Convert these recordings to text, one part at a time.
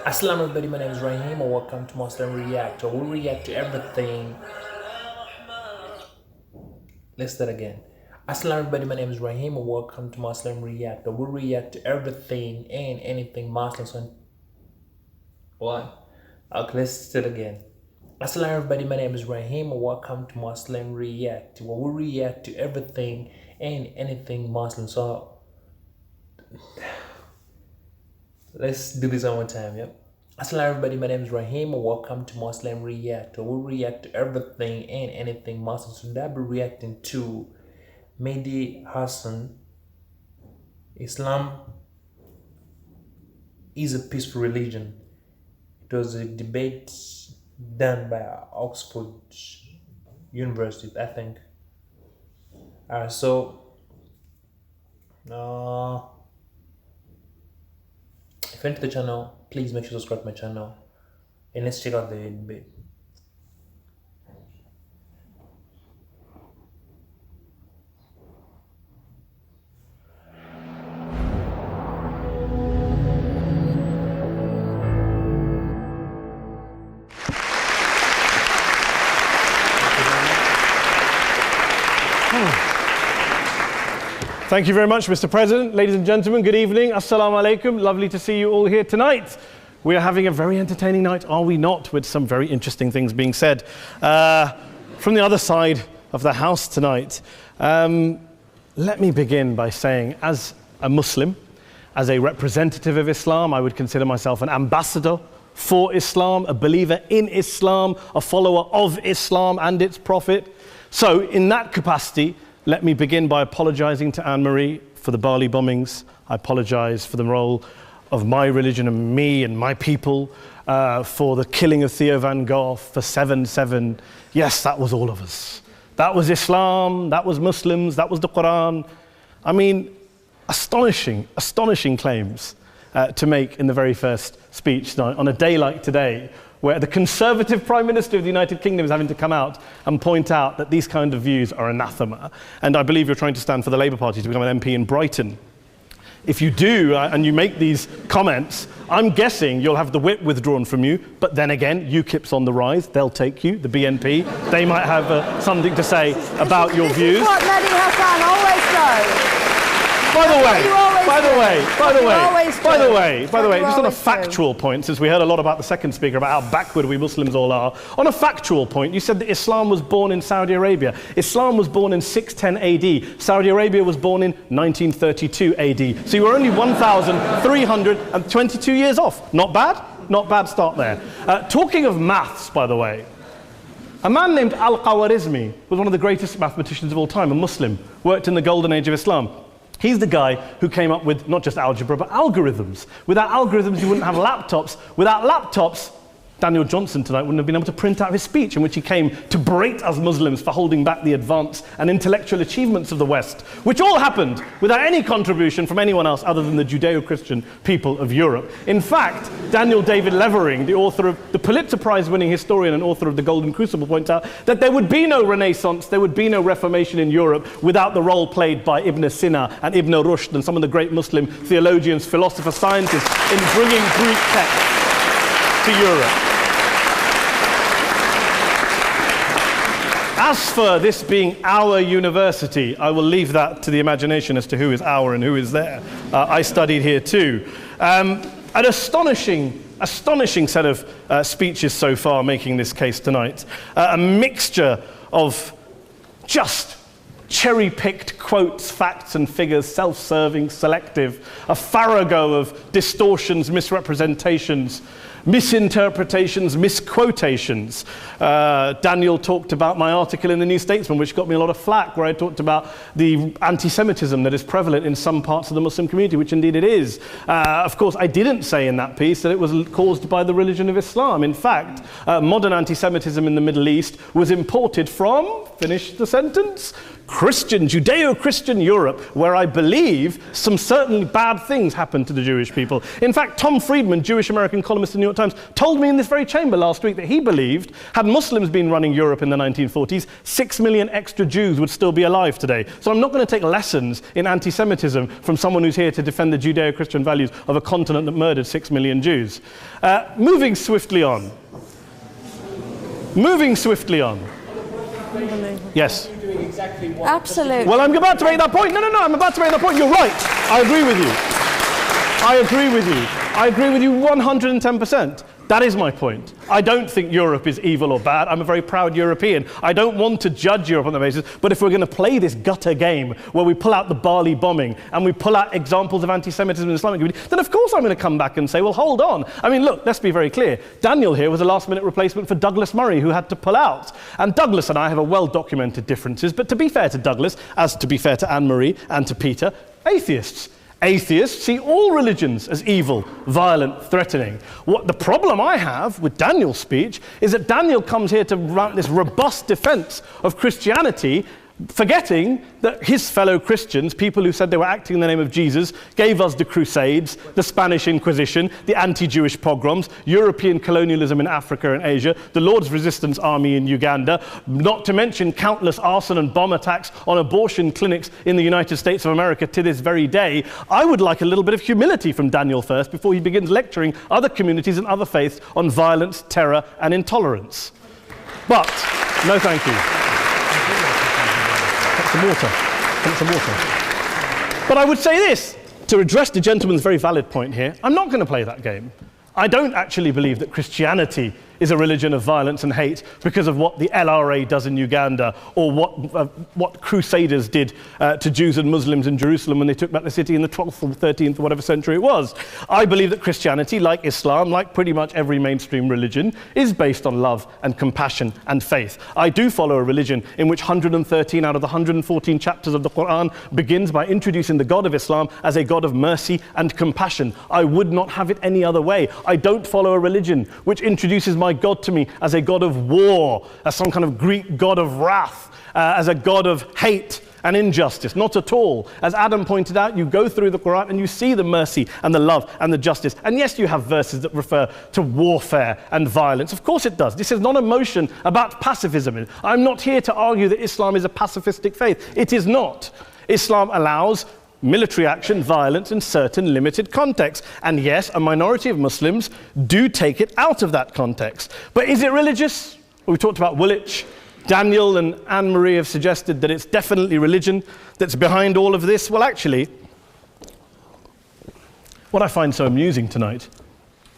Assalamu everybody, my name is Rahim and welcome to Muslim React. We react to everything. Let's start again. Assalamu everybody, my name is Rahim and welcome to Muslim React. We react to everything and anything Muslims on. What? Okay, let's start again. Assalamu everybody, my name is Rahim and welcome to Muslim React. We react to everything and anything Muslims are. Let's do this one more time, yep. Assalamu everybody, my name is Rahim and welcome to Muslim React. We react to everything and anything Muslims. Today I'll be reacting to Mehdi Hasan. Islam is a peaceful religion. It was a debate done by Oxford University, I think. If you're into the channel, please make sure to subscribe to my channel and let's check out the debate. Thank you very much, Mr. President. Ladies and gentlemen, good evening. Assalamu alaikum. Lovely to see you all here tonight. We are having a very entertaining night, are we not? With some very interesting things being said from the other side of the house tonight. Let me begin by saying, as a Muslim, as a representative of Islam, I would consider myself an ambassador for Islam, a believer in Islam, a follower of Islam and its Prophet. So in that capacity, let me begin by apologizing to Anne-Marie for the Bali bombings. I apologize for the role of my religion and me and my people, for the killing of Theo van Gogh, for 7/7. Yes, that was all of us. That was Islam, that was Muslims, that was the Quran. I mean, astonishing claims to make in the very first speech tonight on a day like today, where the Conservative Prime Minister of the United Kingdom is having to come out and point out that these kind of views are anathema. And I believe you're trying to stand for the Labour Party to become an MP in Brighton. If you do, and you make these comments, I'm guessing you'll have the whip withdrawn from you, but then again, UKIP's on the rise, they'll take you, the BNP, they might have something to say about your views. What Mehdi Hasan always does. By the way, just on a factual point, since we heard a lot about the second speaker, about how backward we Muslims all are, on a factual point, you said that Islam was born in Saudi Arabia. Islam was born in 610 AD. Saudi Arabia was born in 1932 AD. So you were only 1,322 years off. Not bad? Not bad start there. Talking of maths, by the way, a man named Al-Khawarizmi was one of the greatest mathematicians of all time, a Muslim, worked in the golden age of Islam. He's the guy who came up with not just algebra, but algorithms. Without algorithms, you wouldn't have laptops. Without laptops, Daniel Johnson tonight wouldn't have been able to print out his speech in which he came to berate us Muslims for holding back the advance and intellectual achievements of the West, which all happened without any contribution from anyone else other than the Judeo-Christian people of Europe. In fact, Daniel David Levering, the author of the Pulitzer Prize-winning historian and author of The Golden Crucible, points out that there would be no Renaissance, there would be no Reformation in Europe without the role played by Ibn Sina and Ibn Rushd and some of the great Muslim theologians, philosophers, scientists in bringing Greek texts to Europe. As for this being our university, I will leave that to the imagination as to who is our and who is there. I studied here too. An astonishing set of speeches so far making this case tonight. A mixture of just cherry-picked quotes, facts and figures, self-serving, selective, a farrago of distortions, misrepresentations, misinterpretations, misquotations. Daniel talked about my article in the New Statesman, which got me a lot of flack, where I talked about the anti-Semitism that is prevalent in some parts of the Muslim community, which indeed it is. Of course, I didn't say in that piece that it was caused by the religion of Islam. In fact, modern anti-Semitism in the Middle East was imported from, finish the sentence, Christian, Judeo-Christian Europe, where I believe some certainly bad things happened to the Jewish people. In fact, Tom Friedman, Jewish-American columnist in the New York Times, told me in this very chamber last week that he believed, had Muslims been running Europe in the 1940s, 6 million extra Jews would still be alive today. So I'm not going to take lessons in anti-Semitism from someone who's here to defend the Judeo-Christian values of a continent that murdered 6 million Jews. Moving swiftly on. Yes. Absolutely. Well, I'm about to make that point. No, I'm about to make that point. You're right. I agree with you. I agree with you 110%. That is my point. I don't think Europe is evil or bad. I'm a very proud European. I don't want to judge Europe on that basis, but if we're going to play this gutter game where we pull out the Bali bombing and we pull out examples of anti-Semitism in the Islamic community, then of course I'm going to come back and say, well, hold on. I mean, look, let's be very clear. Daniel here was a last-minute replacement for Douglas Murray, who had to pull out. And Douglas and I have a well-documented differences, but to be fair to Douglas, as to be fair to Anne-Marie and to Peter, atheists. Atheists see all religions as evil, violent, threatening. What the problem I have with Daniel's speech is that Daniel comes here to run this robust defense of Christianity, forgetting that his fellow Christians, people who said they were acting in the name of Jesus, gave us the Crusades, the Spanish Inquisition, the anti-Jewish pogroms, European colonialism in Africa and Asia, the Lord's Resistance Army in Uganda, not to mention countless arson and bomb attacks on abortion clinics in the United States of America to this very day. I would like a little bit of humility from Daniel first before he begins lecturing other communities and other faiths on violence, terror, and intolerance. But, no thank you. Some water. But I would say this, to address the gentleman's very valid point here, I'm not going to play that game. I don't actually believe that Christianity is a religion of violence and hate because of what the LRA does in Uganda or what Crusaders did to Jews and Muslims in Jerusalem when they took back the city in the 12th or 13th or whatever century it was. I believe that Christianity, like Islam, like pretty much every mainstream religion, is based on love and compassion and faith. I do follow a religion in which 113 out of the 114 chapters of the Quran begins by introducing the God of Islam as a God of mercy and compassion. I would not have it any other way. I don't follow a religion which introduces my God to me as a God of war, as some kind of Greek God of wrath, as a God of hate and injustice. Not at all. As Adam pointed out, you go through the Quran and you see the mercy and the love and the justice. And yes, you have verses that refer to warfare and violence. Of course it does. This is not a motion about pacifism. I'm not here to argue that Islam is a pacifistic faith. It is not. Islam allows military action, violence in certain limited contexts. And yes, a minority of Muslims do take it out of that context. But is it religious? We talked about Woolwich. Daniel and Anne-Marie have suggested that it's definitely religion that's behind all of this. Well, actually, what I find so amusing tonight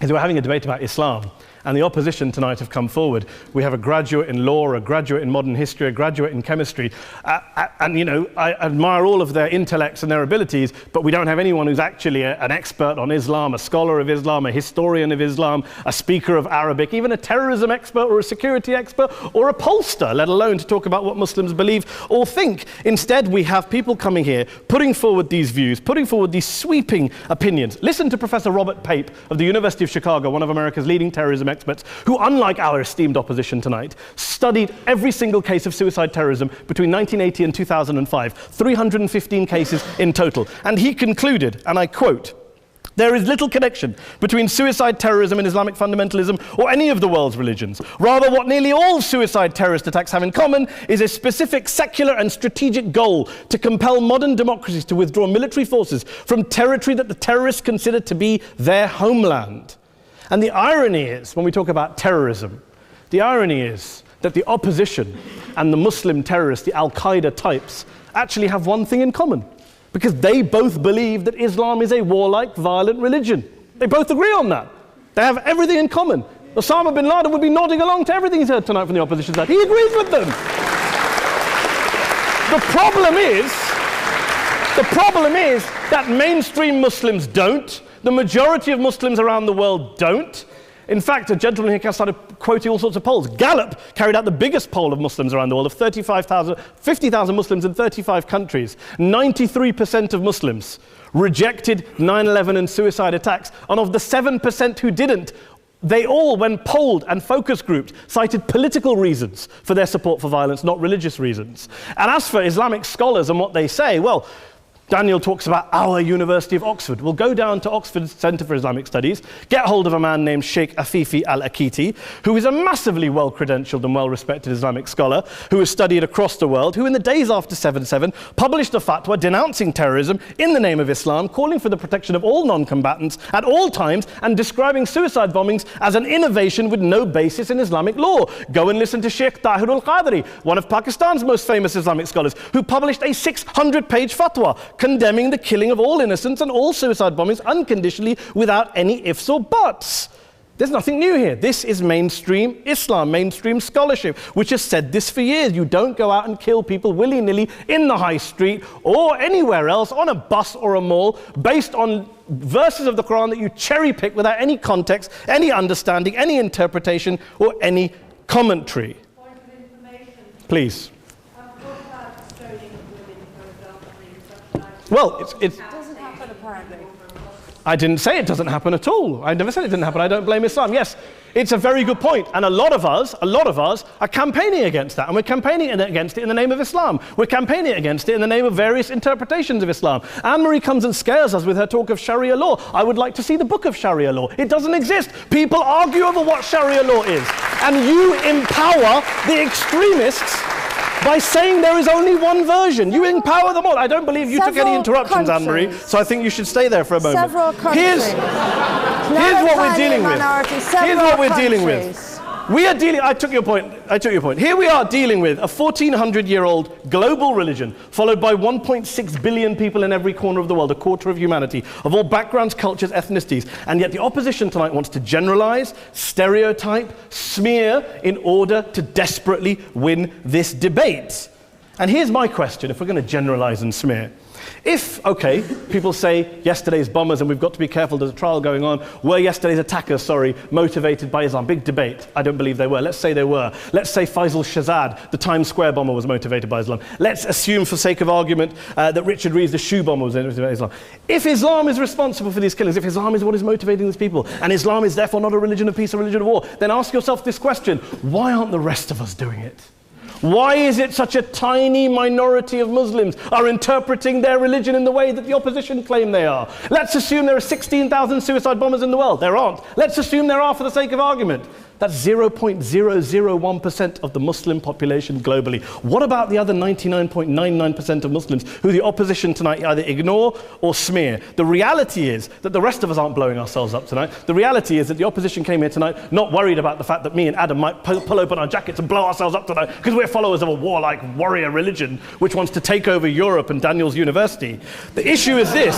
is we're having a debate about Islam. And the opposition tonight have come forward. We have a graduate in law, a graduate in modern history, a graduate in chemistry. And, you know, I admire all of their intellects and their abilities, but we don't have anyone who's actually an expert on Islam, a scholar of Islam, a historian of Islam, a speaker of Arabic, even a terrorism expert or a security expert or a pollster, let alone to talk about what Muslims believe or think. Instead, we have people coming here, putting forward these views, putting forward these sweeping opinions. Listen to Professor Robert Pape of the University of Chicago, one of America's leading terrorism experts, who, unlike our esteemed opposition tonight, studied every single case of suicide terrorism between 1980 and 2005, 315 cases in total. And he concluded, and I quote, "There is little connection between suicide terrorism and Islamic fundamentalism or any of the world's religions. Rather, what nearly all suicide terrorist attacks have in common is a specific secular and strategic goal to compel modern democracies to withdraw military forces from territory that the terrorists consider to be their homeland." And the irony is, when we talk about terrorism, the irony is that the opposition and the Muslim terrorists, the Al-Qaeda types, actually have one thing in common, because they both believe that Islam is a warlike, violent religion. They both agree on that. They have everything in common. Osama bin Laden would be nodding along to everything he's heard tonight from the opposition side. He agrees with them. The problem is that mainstream Muslims don't. The majority of Muslims around the world don't. In fact, a gentleman here started quoting all sorts of polls. Gallup carried out the biggest poll of Muslims around the world, of 50,000 Muslims in 35 countries. 93% of Muslims rejected 9/11 and suicide attacks. And of the 7% who didn't, they all, when polled and focus grouped, cited political reasons for their support for violence, not religious reasons. And as for Islamic scholars and what they say, well, Daniel talks about our University of Oxford. We'll go down to Oxford Centre for Islamic Studies, get hold of a man named Sheikh Afifi al-Akiti, who is a massively well-credentialed and well-respected Islamic scholar who has studied across the world, who in the days after 7/7 published a fatwa denouncing terrorism in the name of Islam, calling for the protection of all non-combatants at all times and describing suicide bombings as an innovation with no basis in Islamic law. Go and listen to Sheikh Tahir al-Qadri, one of Pakistan's most famous Islamic scholars, who published a 600-page fatwa condemning the killing of all innocents and all suicide bombings unconditionally without any ifs or buts. There's nothing new here. This is mainstream Islam, mainstream scholarship, which has said this for years. You don't go out and kill people willy-nilly in the high street or anywhere else, on a bus or a mall, based on verses of the Quran that you cherry-pick without any context, any understanding, any interpretation, or any commentary. Point of information. Please. What about stoning of women, for example, in such life? Well, it's It doesn't happen apparently. I didn't say it doesn't happen at all. I never said it didn't happen. I don't blame Islam. Yes, it's a very good point. And a lot of us are campaigning against that. And we're campaigning against it in the name of Islam. We're campaigning against it in the name of various interpretations of Islam. Anne-Marie comes and scares us with her talk of Sharia law. I would like to see the book of Sharia law. It doesn't exist. People argue over what Sharia law is. And you empower the extremists by saying there is only one version. You empower them all. I don't believe you took any interruptions, Anne-Marie, so I think you should stay there for a moment. Several countries. Here's what we're dealing with. Here's what we're dealing with. I took your point. Here we are dealing with a 1400-year-old global religion followed by 1.6 billion people in every corner of the world, a quarter of humanity, of all backgrounds, cultures, ethnicities. And yet the opposition tonight wants to generalize, stereotype, smear in order to desperately win this debate. And here's my question, if we're going to generalize and smear. If, okay, people say yesterday's bombers, and we've got to be careful, there's a trial going on, were yesterday's attackers, motivated by Islam? Big debate. I don't believe they were. Let's say they were. Let's say Faisal Shahzad, the Times Square bomber, was motivated by Islam. Let's assume, for sake of argument, that Richard Reeves, the shoe bomber, was motivated by Islam. If Islam is responsible for these killings, if Islam is what is motivating these people, and Islam is therefore not a religion of peace, a religion of war, then ask yourself this question: why aren't the rest of us doing it? Why is it such a tiny minority of Muslims are interpreting their religion in the way that the opposition claim they are? Let's assume there are 16,000 suicide bombers in the world. There aren't. Let's assume there are for the sake of argument. That's 0.001% of the Muslim population globally. What about the other 99.99% of Muslims who the opposition tonight either ignore or smear? The reality is that the rest of us aren't blowing ourselves up tonight. The reality is that the opposition came here tonight not worried about the fact that me and Adam might pull open our jackets and blow ourselves up tonight because we're followers of a warlike warrior religion which wants to take over Europe and Daniel's university. The issue is this.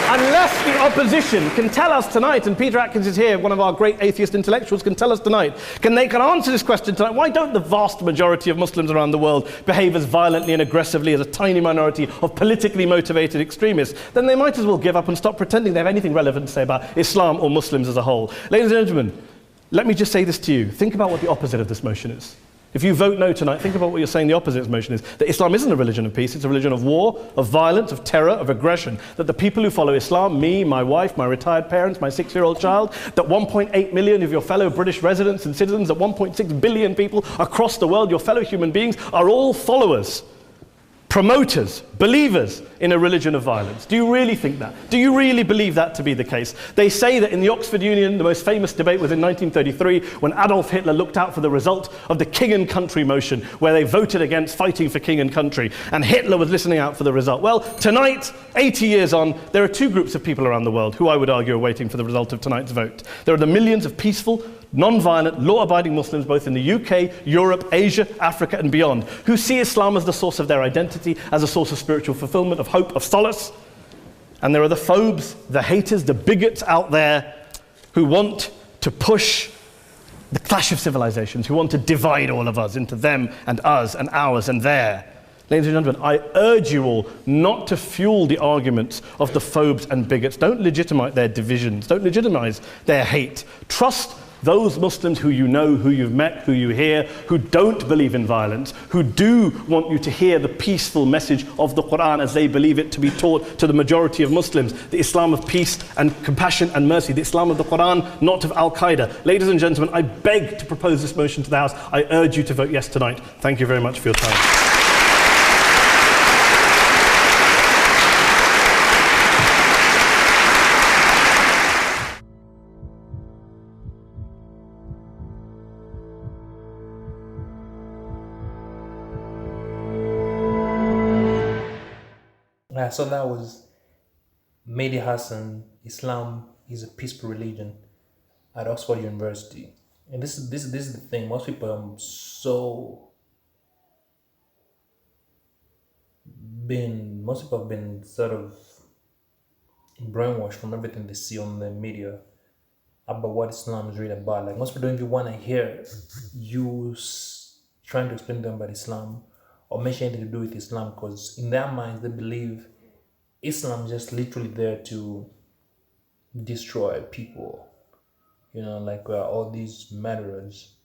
Unless the opposition can tell us tonight, and Peter Atkins is here, one of our great atheist intellectuals, can tell us tonight, can answer this question tonight: why don't the vast majority of Muslims around the world behave as violently and aggressively as a tiny minority of politically motivated extremists? Then they might as well give up and stop pretending they have anything relevant to say about Islam or Muslims as a whole. Ladies and gentlemen, let me just say this to you. Think about what the opposite of this motion is. If you vote no tonight, think about what you're saying the opposite of this motion is. That Islam isn't a religion of peace, it's a religion of war, of violence, of terror, of aggression. That the people who follow Islam, me, my wife, my retired parents, my 6-year-old child, that 1.8 million of your fellow British residents and citizens, that 1.6 billion people across the world, your fellow human beings, are all followers, promoters, believers in a religion of violence. Do you really think that? Do you really believe that to be the case? They say that in the Oxford Union, the most famous debate was in 1933 when Adolf Hitler looked out for the result of the King and Country motion, where they voted against fighting for King and Country, and Hitler was listening out for the result. Well, tonight, 80 years on, there are two groups of people around the world who I would argue are waiting for the result of tonight's vote. There are the millions of peaceful, non-violent, law-abiding Muslims both in the UK, Europe, Asia, Africa and beyond, who see Islam as the source of their identity, as a source of spiritual fulfillment, of hope, of solace. And there are the phobes, the haters, the bigots out there who want to push the clash of civilizations, who want to divide all of us into them and us and ours and their. Ladies and gentlemen, I urge you all not to fuel the arguments of the phobes and bigots. Don't legitimize their divisions. Don't legitimize their hate. Trust Those Muslims who you know, who you've met, who you hear, who don't believe in violence, who do want you to hear the peaceful message of the Quran as they believe it to be taught to the majority of Muslims, the Islam of peace and compassion and mercy, the Islam of the Quran, not of Al-Qaeda. Ladies and gentlemen, I beg to propose this motion to the House. I urge you to vote yes tonight. Thank you very much for your time. So that was Mehdi Hasan, Islam is a peaceful religion at Oxford University. And this is the thing. Most people have been sort of brainwashed from everything they see on the media about what Islam is really about. Like most people don't even want to hear you trying to explain to them about Islam or mention anything to do with Islam, because in their minds they believe Islam is just literally there to destroy people. You know, like all these murderers.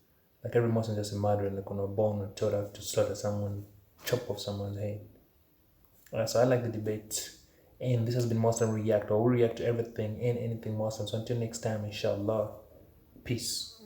Like every Muslim is just a murderer, like on a bone or told out to slaughter someone, chop off someone's head. So I like the debate. And this has been Muslim React, or we react to everything and anything Muslim. So until next time, inshallah, peace.